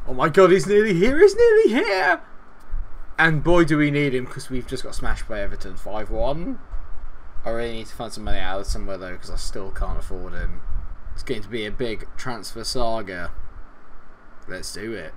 Oh my god, he's nearly here, he's nearly here! And boy do we need him, because we've just got smashed by Everton 5-1. I really need to find some money out of somewhere though, because I still can't afford him. It's going to be a big transfer saga. Let's do it.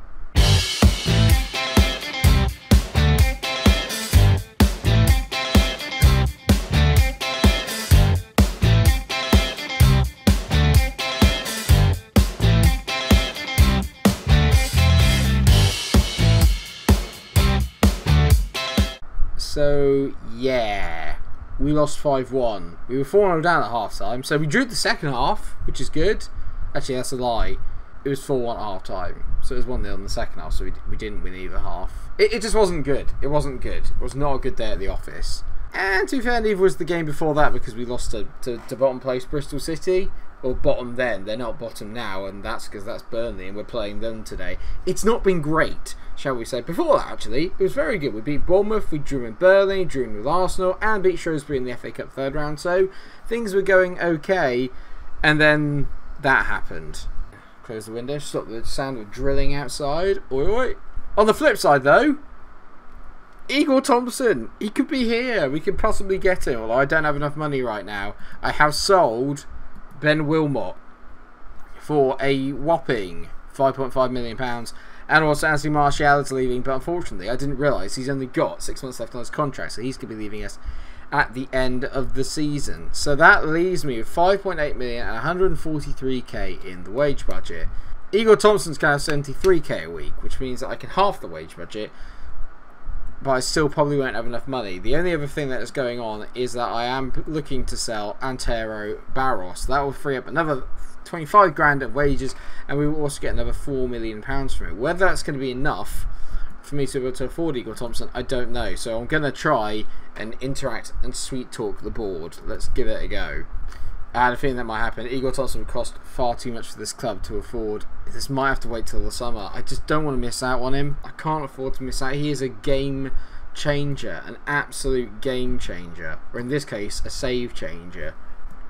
So, yeah, we lost 5-1. We were 4-0 down at half time, so we drew the second half, which is good. Actually, that's a lie. It was 4-1 at half time, so it was 1-0 in the second half, so we didn't win either half. It just wasn't good. It wasn't good. It was not a good day at the office. And to be fair, neither was the game before that, because we lost to bottom place Bristol City. Or bottom then, they're not bottom now, and that's because that's Burnley and we're playing them today. It's not been great, shall we say. Before that, actually, it was very good. We beat Bournemouth, we drew in Burnley, drew in with Arsenal, and beat Shrewsbury in the FA Cup third round, so things were going okay, and then that happened. Close the window, stop the sound of drilling outside. Oi, oi. On the flip side, though, Igor Thompson, he could be here. We could possibly get him, although I don't have enough money right now. I have sold Ben Wilmot for a whopping £5.5 million, and also Anthony Martial is leaving, but unfortunately I didn't realise he's only got 6 months left on his contract, so he's going to be leaving us at the end of the season. So that leaves me with 5.8 million and 143k in the wage budget. Igor Thompson's going to have 73k a week, which means that I can half the wage budget, but I still probably won't have enough money. The only other thing that is going on is that I am looking to sell Antero Barros. That will free up another 25 grand of wages, and we will also get another £4 million from it. Whether that's going to be enough for me to be able to afford Igor Thompson, I don't know. So I'm going to try and interact and sweet talk the board. Let's give it a go. I had a feeling that might happen. Igor Thompson would cost far too much for this club to afford. This might have to wait till the summer. I just don't want to miss out on him. I can't afford to miss out. He is a game changer, an absolute game changer, or in this case, a save changer.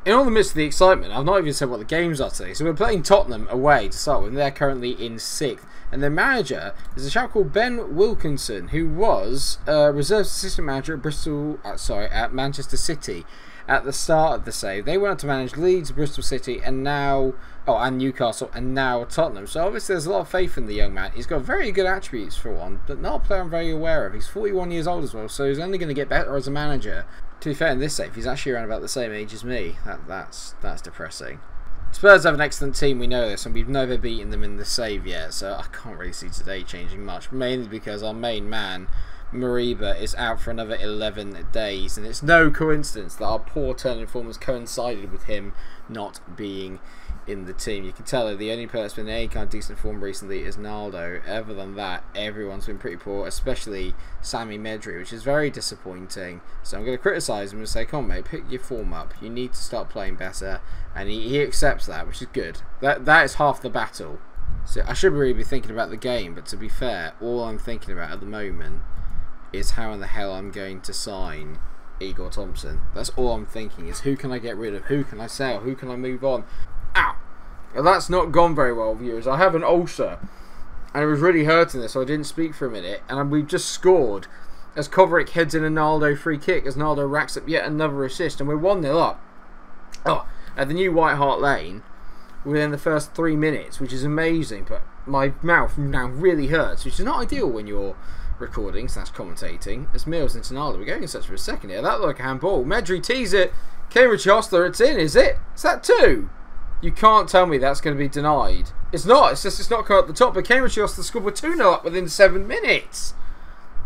In all the midst of the excitement, I've not even said what the games are today. So we're playing Tottenham away to start with, and they're currently in 6th. And their manager is a chap called Ben Wilkinson, who was reserve assistant manager at at Manchester City at the start of the save. They went on to manage Leeds, Bristol City, and now and Newcastle, and now Tottenham. So obviously there's a lot of faith in the young man. He's got very good attributes for one, but not a player I'm very aware of. He's 41 years old as well, so he's only going to get better as a manager. To be fair, in this save, he's actually around about the same age as me. That's depressing. Spurs have an excellent team, we know this, and we've never beaten them in the save yet, so I can't really see today changing much, mainly because our main man, Mariba, is out for another 11 days, and it's no coincidence that our poor turn in form has coincided with him not being in the team. You can tell that the only person that's been in any kind of decent form recently is Naldo. Other than that, everyone's been pretty poor, especially Sami Medri, which is very disappointing. So I'm going to criticise him and say, come on mate, pick your form up. You need to start playing better. And he accepts that, which is good. That is half the battle. So I should really be thinking about the game, but to be fair, all I'm thinking about at the moment is how in the hell I'm going to sign Igor Thompson. That's all I'm thinking, is who can I get rid of, who can I sell, who can I move on. Ow! Well, that's not gone very well, viewers. I have an ulcer, and it was really hurting this, so I didn't speak for a minute, and we've just scored as Kovacic heads in a Naldo free kick, as Naldo racks up yet another assist, and we're 1-0 up. Oh, at the new White Hart Lane within the first 3 minutes, which is amazing, but my mouth now really hurts, which is not ideal when you're recording / commentating. As Mills into Naldo, we're going in such for a second here. That looked like a handball. Medri tees it. Cambridge Hostler, it's in, is it? Is that 2? You can't tell me that's going to be denied. It's not. It's just it's not coming up the top. But Cambridge Hostler scored with 2-0 up within 7 minutes.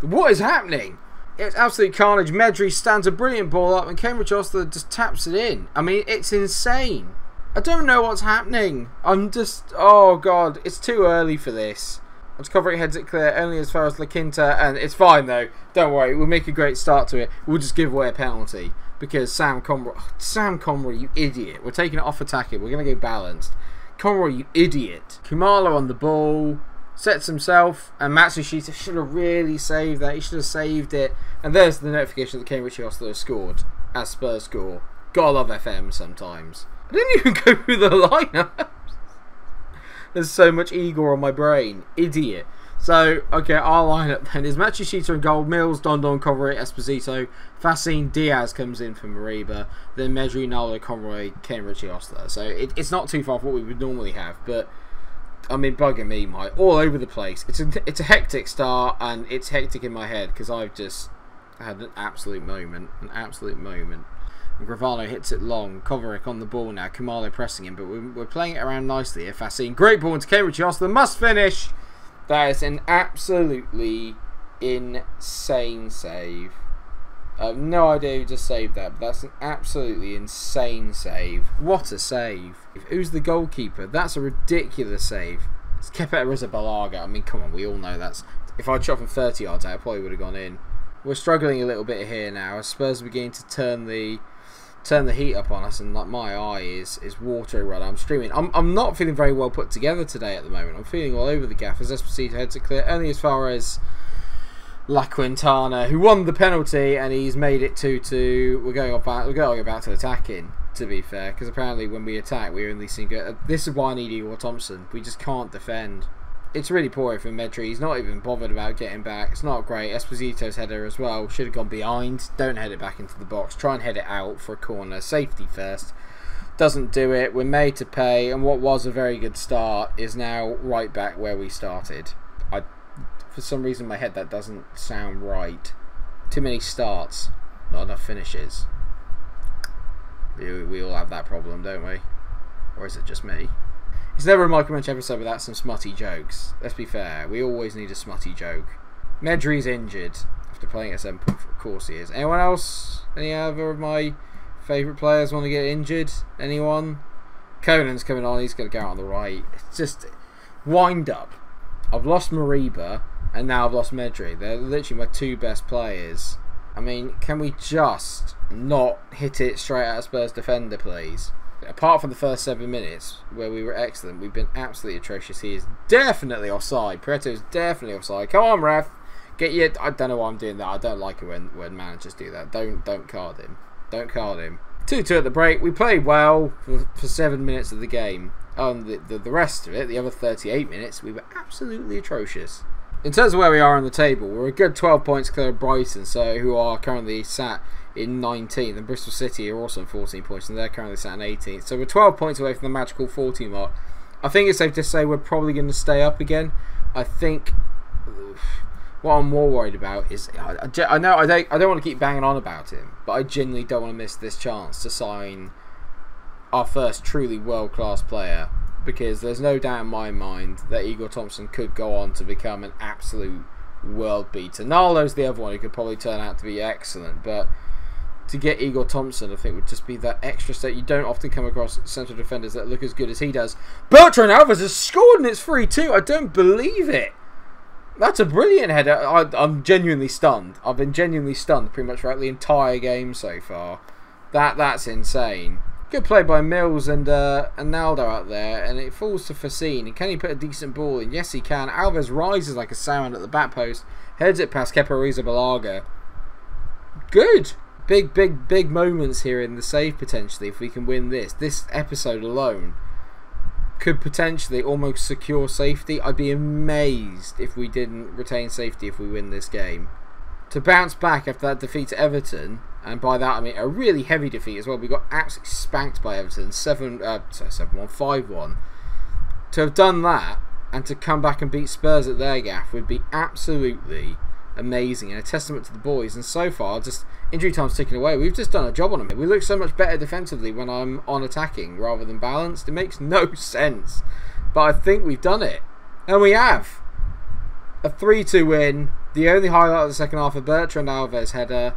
What is happening? It's absolute carnage. Medri stands a brilliant ball up, and Cambridge Hostler just taps it in. I mean, it's insane. I don't know what's happening. I'm just... Oh, God. It's too early for this. Once Kovacic heads it clear, only as far as La Quinta, and it's fine, though. Don't worry. We'll make a great start to it. We'll just give away a penalty. Because Sam Conroy, you idiot. We're taking it off attacking. We're going to go balanced. Conroy, you idiot. Kumalo on the ball. Sets himself. And Matsushita should have really saved that. He should have saved it. And there's the notification that Cambridge Hostler scored. As Spurs score. Gotta love FM sometimes. I didn't even go through the lineup. There's so much Igor on my brain. Idiot. So, okay, our lineup then is Matsushita in goal, Mills, Dondon, Conroy, Esposito, Fascine, Diaz comes in for Mariba, then Medri, Naldo, Conroy, Kane, Richie, Osler. So it's not too far from what we would normally have, but I mean, bugging me, Mike, all over the place. It's a hectic start, and it's hectic in my head because I've just had an absolute moment. And Gravano hits it long. Kovacic on the ball now. Kamalo pressing him, but we're playing it around nicely here. Fascine, great ball into Cambridge. Osler must finish. That is an absolutely insane save. I have no idea who just saved that, but that's an absolutely insane save. What a save. Who's the goalkeeper? That's a ridiculous save. It's Kepa Arrizabalaga. I mean, come on, we all know that's... If I'd shot from 30 yards out, it probably would have gone in. We're struggling a little bit here now. Spurs are beginning to turn the heat up on us, and like my eye is watering right now. I'm streaming. I'm not feeling very well put together today at the moment. I'm feeling all over the gaff as Esposito heads it clear only as far as La Quintana, who won the penalty, and he's made it 2-2. We're going back to attacking, to be fair, because apparently when we attack we only seem good. This is why I need Igor Thompson. We just can't defend. It's really poor from Medri. He's not even bothered about getting back. It's not great. Esposito's header as well. Should have gone behind. Don't head it back into the box. Try and head it out for a corner. Safety first. Doesn't do it. We're made to pay. And what was a very good start is now right back where we started. For some reason in my head that doesn't sound right. Too many starts. Not enough finishes. We all have that problem, don't we? Or is it just me? It's never a MikeRo episode without some smutty jokes. Let's be fair, we always need a smutty joke. Medri's injured after playing at 7 point, of course he is. Anyone else? Any other of my favourite players want to get injured? Anyone? Conan's coming on, he's going to go out on the right. It's just wind up. I've lost Mariba and now I've lost Medri. They're literally my two best players. I mean, can we just not hit it straight at a Spurs defender, please? Apart from the first 7 minutes, where we were excellent, we've been absolutely atrocious. He is definitely offside. Pareto is definitely offside. Come on, ref. Get your... I don't know why I'm doing that. I don't like it when managers do that. Don't card him. Don't card him. 2-2 at the break. We played well for 7 minutes of the game. The rest of it, the other 38 minutes, we were absolutely atrocious. In terms of where we are on the table, we're a good 12 points clear of Brighton, so who are currently sat in 19th, and Bristol City are also on 14 points, and they're currently sat in 18th. So we're 12 points away from the magical 40 mark. I think it's safe to say we're probably going to stay up again. I think what I'm more worried about is I know I don't want to keep banging on about him, but I genuinely don't want to miss this chance to sign our first truly world-class player, because there's no doubt in my mind that Igor Thompson could go on to become an absolute world beater. Naldo's the other one who could probably turn out to be excellent, but to get Igor Thompson, I think, would just be that extra step. You don't often come across central defenders that look as good as he does. Bertrand Alvarez has scored, and it's 3-2. I don't believe it. That's a brilliant header. I'm genuinely stunned. I've been genuinely stunned pretty much throughout the entire game so far. That's insane. Good play by Mills and Naldo out there, and it falls to Fascine. And can he put a decent ball in? Yes, he can. Alvarez rises like a salmon at the back post, heads it past Kepa Arrizabalaga. Good. Big moments here in the save potentially if we can win this. This episode alone could potentially almost secure safety. I'd be amazed if we didn't retain safety if we win this game. To bounce back after that defeat to Everton, and by that I mean a really heavy defeat as well. We got absolutely spanked by Everton, 5-1. To have done that and to come back and beat Spurs at their gaff would be absolutely amazing and a testament to the boys. And so far, just injury time's ticking away. We've just done a job on them. We look so much better defensively when I'm on attacking rather than balanced. It makes no sense, but I think we've done it, and we have. A 3-2 win. The only highlight of the second half of Bertrand Alvarez header.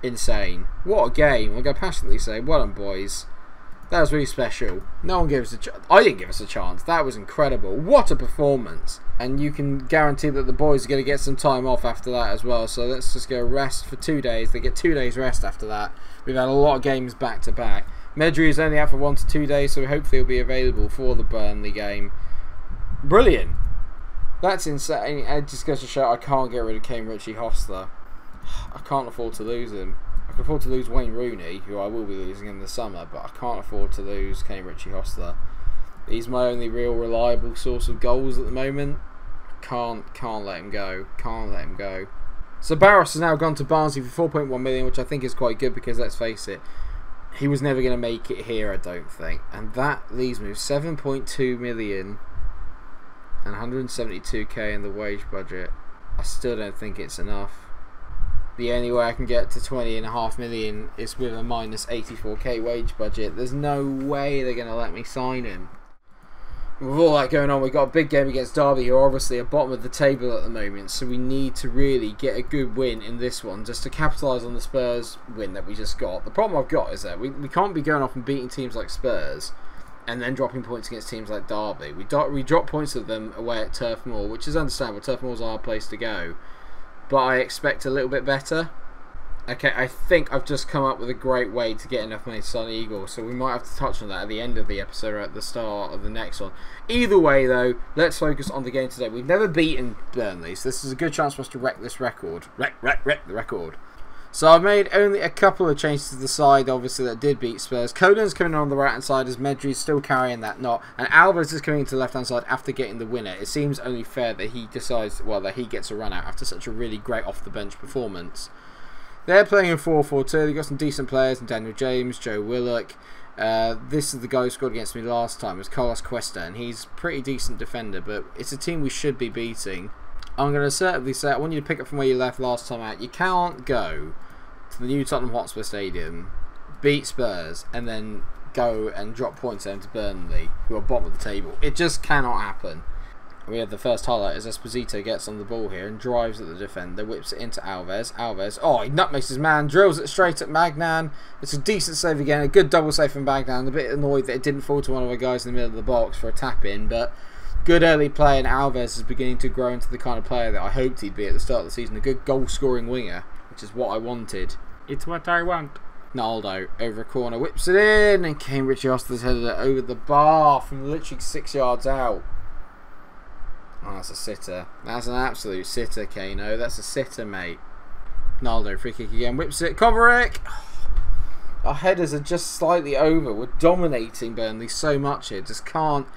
Insane. What a game. I'm going to passionately say, well done, boys. That was really special. No one gave us a chance. I didn't give us a chance. That was incredible. What a performance. And you can guarantee that the boys are going to get some time off after that as well. So let's just go rest for 2 days. They get 2 days rest after that. We've had a lot of games back to back. Medri is only out for 1 to 2 days, so hopefully he'll be available for the Burnley game. Brilliant. That's insane. It just goes to show I can't get rid of Kane Richie Hostler. I can't afford to lose him. I can afford to lose Wayne Rooney, who I will be losing in the summer, but I can't afford to lose Kane Richie Hostler. He's my only real reliable source of goals at the moment. Can't let him go. Can't let him go. So Barros has now gone to Barnsley for 4.1 million, which I think is quite good because, let's face it, he was never going to make it here, I don't think. And that leaves me with 7.2 million and 172k in the wage budget. I still don't think it's enough. The only way I can get to 20.5 million is with a minus 84k wage budget. There's no way they're going to let me sign him. With all that going on, we've got a big game against Derby, who are obviously at the bottom of the table at the moment, so we need to really get a good win in this one just to capitalise on the Spurs win that we just got. The problem I've got is that we can't be going off and beating teams like Spurs and then dropping points against teams like Derby. We drop points of them away at Turf Moor, which is understandable. Turf Moor's our place to go, but I expect a little bit better. Okay, I think I've just come up with a great way to get enough money to sign Eagle, so we might have to touch on that at the end of the episode or at the start of the next one. Either way, though, let's focus on the game today. We've never beaten Burnley, so this is a good chance for us to wreck this record. Wreck the record. So I've made only a couple of changes to the side, obviously, that did beat Spurs. Coden's coming on the right-hand side as Medri's still carrying that knot, and Alvarez is coming to the left-hand side after getting the winner. It seems only fair that he decides, well, that he gets a run out after such a really great off-the-bench performance. They're playing in 4-4-2. They've got some decent players in Daniel James, Joe Willock. This is the guy who scored against me last time. It was Carlos Cuesta, and he's a pretty decent defender, but it's a team we should be beating. I'm going to assertively say, I want you to pick up from where you left last time out. You can't go to the new Tottenham Hotspur Stadium, beat Spurs, and then go and drop points down to Burnley, who are bottom of the table. It just cannot happen. We have the first highlight as Esposito gets on the ball here and drives at the defender, whips it into Alves. Alves, oh, he nutmegs his man, drills it straight at Magnan. It's a decent save again, a good double save from Magnan. A bit annoyed that it didn't fall to one of the guys in the middle of the box for a tap-in, but good early play, and Alves is beginning to grow into the kind of player that I hoped he'd be at the start of the season. A good goal-scoring winger, which is what I wanted. It's what I want. Naldo over a corner, whips it in, and Cambridge Oster's headed it over the bar from literally 6 yards out. Oh, that's a sitter. That's an absolute sitter, Kano. That's a sitter, mate. Naldo, free kick again. Whips it. Kovaric! Our headers are just slightly over. We're dominating Burnley so much here. Just can't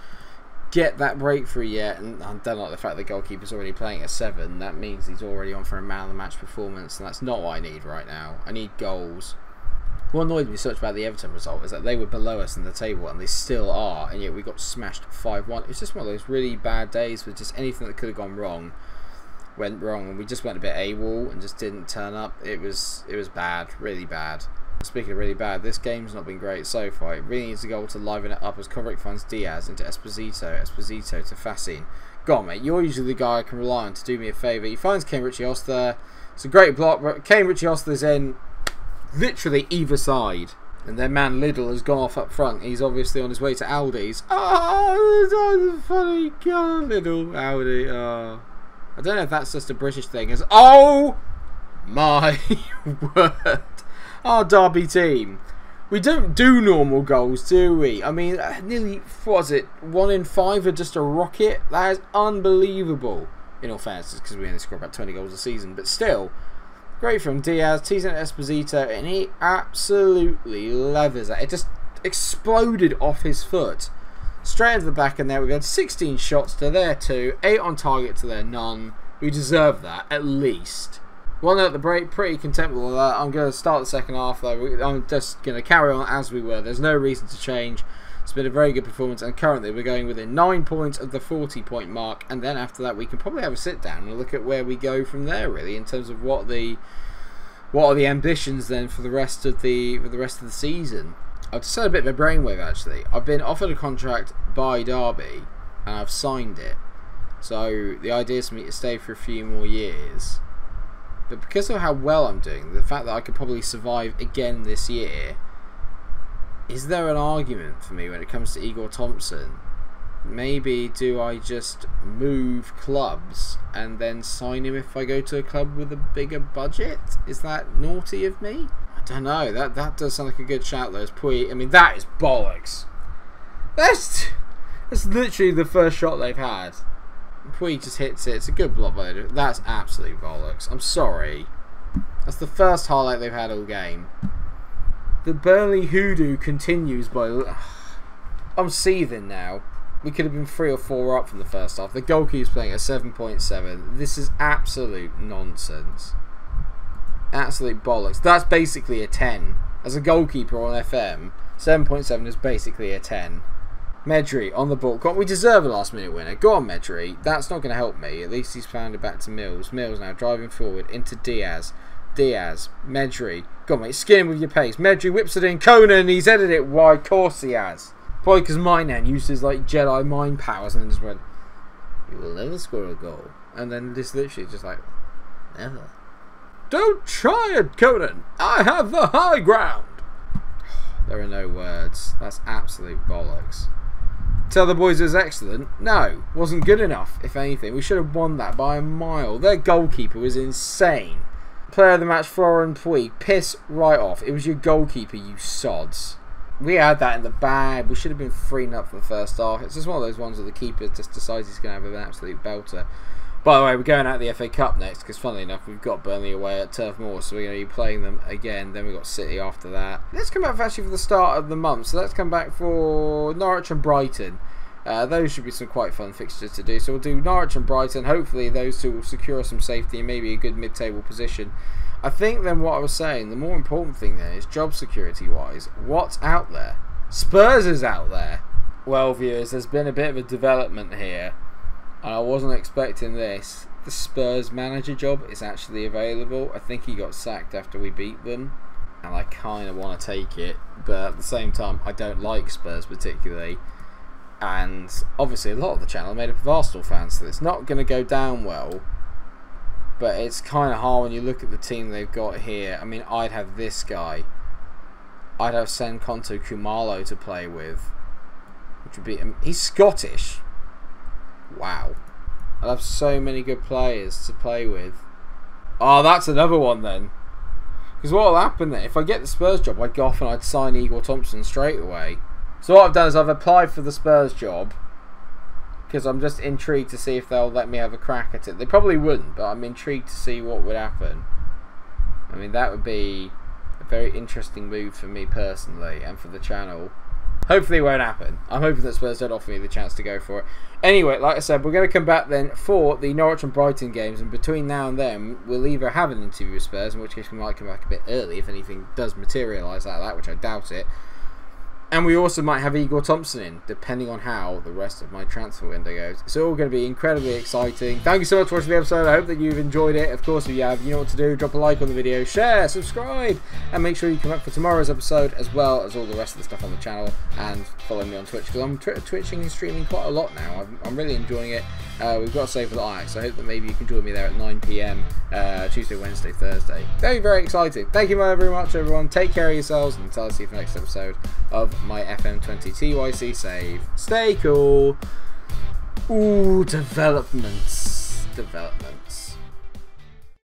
get that breakthrough yet. And I don't like the fact the goalkeeper's already playing at 7. That means he's already on for a man of the match performance. And that's not what I need right now. I need goals. What annoyed me so much about the Everton result is that they were below us in the table, and they still are, and yet we got smashed 5-1. It was just one of those really bad days with just anything that could have gone wrong went wrong, and we just went a bit AWOL and just didn't turn up. It was bad, really bad. Speaking of really bad, this game's not been great so far. It really needs a goal to liven it up as Kovaric finds Diaz into Esposito. Esposito to Fassin. Go on, mate. You're usually the guy I can rely on to do me a favour. He finds Cambridge Oster. It's a great block, but Cambridge Oster's in literally either side, and their man Liddell has gone off up front. He's obviously on his way to Aldi's. Oh, that's funny. God, Liddell, Aldi. Oh. I don't know if that's just a British thing. As oh my word, our Derby team. We don't do normal goals, do we? I mean, nearly, what was it, 1 in 5 are just a rocket? That is unbelievable. In all fairness, because we only score about 20 goals a season, but still. Great from Diaz, teasing Esposito, and he absolutely levers it. It just exploded off his foot. Straight into the back, and there we've had 16 shots to their 2, 8 on target to their none. We deserve that, at least. 1-0 at the break, pretty content with all that. I'm going to start the second half, though. I'm just going to carry on as we were. There's no reason to change. It's been a very good performance, and currently we're going within 9 points of the 40-point mark, and then after that we can probably have a sit down and look at where we go from there, really, in terms of what are the ambitions then for the rest of the season. I've just had a bit of a brainwave, actually. I've been offered a contract by Derby, and I've signed it. So the idea is for me to stay for a few more years. But because of how well I'm doing, the fact that I could probably survive again this year, is there an argument for me when it comes to Igor Thompson? Maybe do I just move clubs and then sign him if I go to a club with a bigger budget? Is that naughty of me? I don't know. That does sound like a good shout though. I mean, that is bollocks. That's literally the first shot they've had. Puig just hits it. It's a good block by it. That's absolute bollocks. I'm sorry. That's the first highlight they've had all game. The Burnley hoodoo continues by... I'm seething now. we could have been 3 or 4 up from the first half. The goalkeeper's playing at 7.7. This is absolute nonsense. Absolute bollocks. That's basically a 10. As a goalkeeper on FM, 7.7 is basically a 10. Medri on the ball. We deserve a last minute winner. Go on, Medri. That's not going to help me. At least he's found it back to Mills. Mills now driving forward into Diaz. Diaz. Medri. Go on, mate. Skin him with your pace. Medri whips it in. Conan. He's headed it wide. Of course he has. Probably because Minan used his like Jedi mind powers and then just went, "You will never score a goal." And then this literally just like, never. Don't try it, Conan. I have the high ground. There are no words. That's absolute bollocks. Tell the boys it was excellent. No, wasn't good enough. If anything, we should have won that by a mile. Their goalkeeper was insane. Player of the match, Florent Puig. Piss right off. It was your goalkeeper, you sods. We had that in the bag. We should have been 3-0 for the first half. It's just one of those ones where the keeper just decides he's going to have an absolute belter. By the way, we're going out the FA Cup next because, funnily enough, we've got Burnley away at Turf Moor, so we're going to be playing them again. Then we've got City after that. Let's come back actually for the start of the month. So let's come back for Norwich and Brighton. Those should be some quite fun fixtures to do. So we'll do Norwich and Brighton. Hopefully those two will secure some safety and maybe a good mid-table position. I think then what I was saying, the more important thing then is job security-wise. What's out there? Spurs is out there. Well, viewers, there's been a bit of a development here. And I wasn't expecting this. The Spurs manager job is actually available. I think he got sacked after we beat them. And I kind of want to take it. But at the same time, I don't like Spurs particularly. And obviously a lot of the channel are made up of Arsenal fans. So it's not going to go down well. But it's kind of hard when you look at the team they've got here. I mean, I'd have this guy. I'd have Senkonto Kumalo to play with. Which would be... He's Scottish. Wow. I'll have so many good players to play with. Oh, that's another one then. Because what will happen then? If I get the Spurs job, I'd go off and I'd sign Igor Thompson straight away. So what I've done is I've applied for the Spurs job. Because I'm just intrigued to see if they'll let me have a crack at it. They probably wouldn't, but I'm intrigued to see what would happen. I mean, that would be a very interesting move for me personally and for the channel. Hopefully it won't happen. I'm hoping that Spurs don't offer me the chance to go for it. Anyway, like I said, we're going to come back then for the Norwich and Brighton games. And between now and then, we'll either have an interview with Spurs, in which case we might come back a bit early if anything does materialise out of that, which I doubt it. And we also might have Igor Thompson in, depending on how the rest of my transfer window goes. It's all going to be incredibly exciting. Thank you so much for watching the episode. I hope that you've enjoyed it. Of course, if you have, you know what to do. Drop a like on the video, share, subscribe, and make sure you come back for tomorrow's episode, as well as all the rest of the stuff on the channel. And follow me on Twitch, because I'm twitching and streaming quite a lot now. I'm really enjoying it. We've got to save for the Ajax, so I hope that maybe you can join me there at 9 PM Tuesday, Wednesday, Thursday. Very, very exciting. Thank you very much, everyone. Take care of yourselves, and until I see you for the next episode of my FM20 TYC save. Stay cool. Ooh, developments.